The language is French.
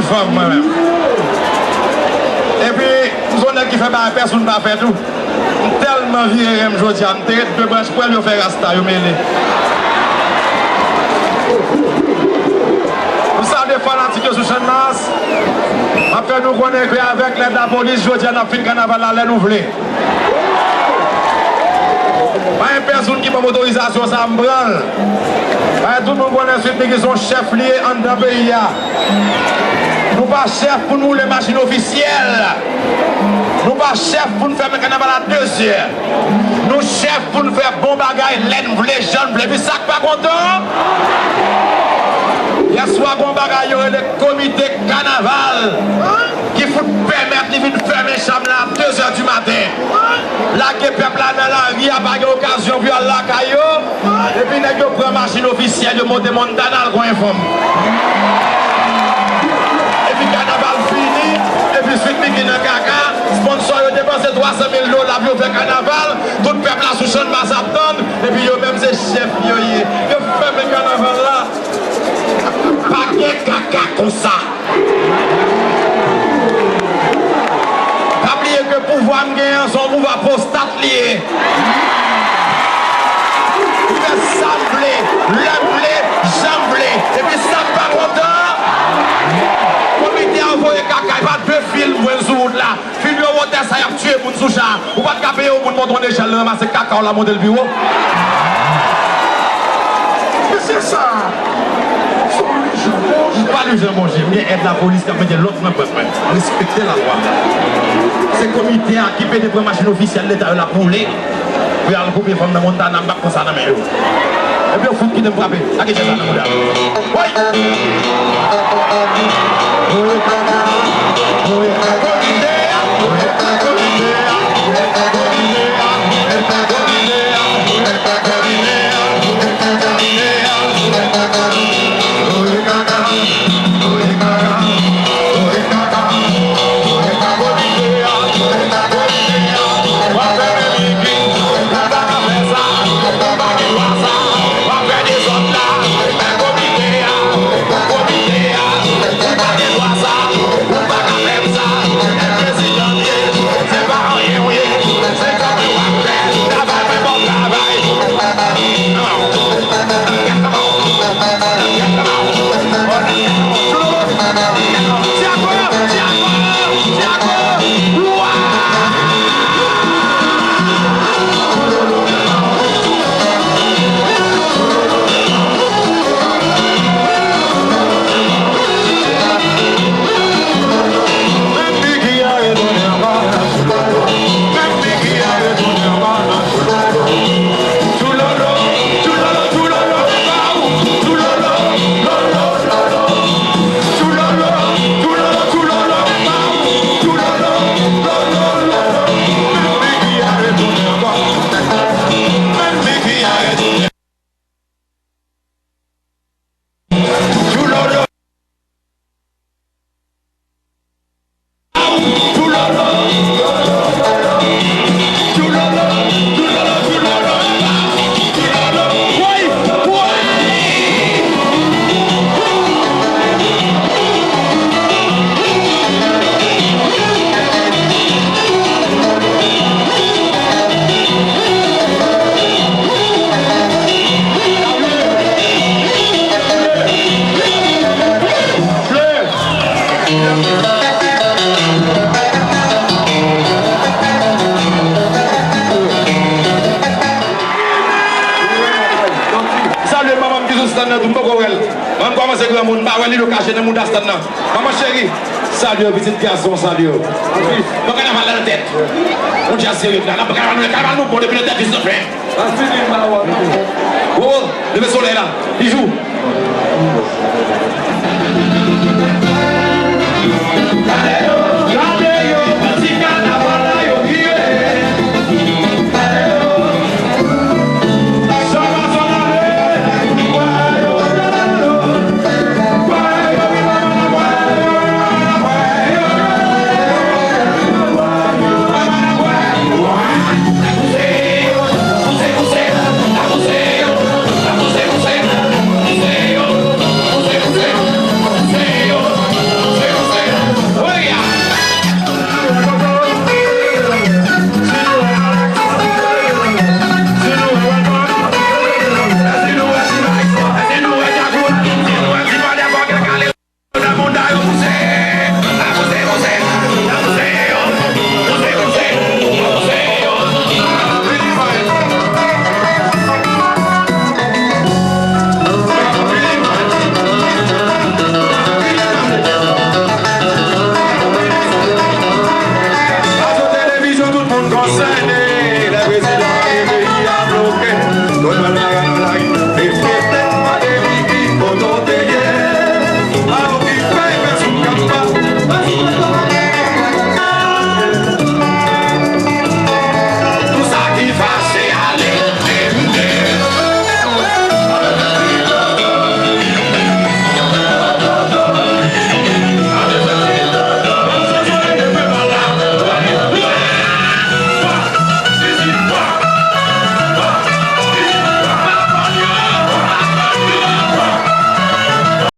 femme moi-même. Et puis, nous sommes qui fait pas personne pas faire tout. Tellement viré, je dis, on tire deux branches pour lui faire rasta, yo mêlé. Vous savez, des fanatiques sous champ de masse. Après, nous connaissons qu'avec l'aide de la police, je dis, on a fait le carnaval à l'aide ouverte. Pas une personne qui a motorisation, ça me branle. Tout le monde connaît suite qui sont chefs liés en dans le pays. Nous pas chefs pour nous les machines officielles. Nous pas chefs pour nous faire le carnaval à 2 heures. Nous chefs pour nous faire bon bagage, l'aide, les jeunes, les sacs pas contents. Il y a soit bon bagage, le comité carnaval qui faut permettre de fermer les chambres à 2 h du matin. Là, que le peuple dans la vie a pas l'occasion de voir la caillou. Et puis, nous prenons la machine officielle de monter mon dans le coin femme. Et puis, carnaval fini. Et puis, suite, nous avons caca. Sponsor, ils dépensé 300 000 $ pour faire carnaval. Tout le peuple a sous champ de masse attendre. Et puis, eux même c'est chef. Ils ferment le carnaval là. Pas de caca comme ça. Pas oublier que le pouvoir gagne son pouvoir postate lié. Il fait sembler, l'embler, jambler. Et puis ça pas content. Comité a envoyé caca, il va 2 films pour une route là. Film de moteur, ça y a tué pour une sous chat. Ou pas de caper au bout de mon échelle, c'est caca, on l'a monté le bureau. C'est ça. Je ne pas le jeu manger, mais aide la police qui a fait l'autre même respecter la loi. C'est le comité qui fait des machines officielles, l'État la poulet. Puis à couper femmes dans la montagne, on va comme ça dans mes yeux. Et puis au foot qui te frappe. À qui c'est ça dans le monde? Oui! Maman chérie, salut, petite garçon, salut. Donc elle a mal à la tête. On dit à sérieux, là, nous pour depuis le tête, ils se fait. Oh, le soleil là, il joue.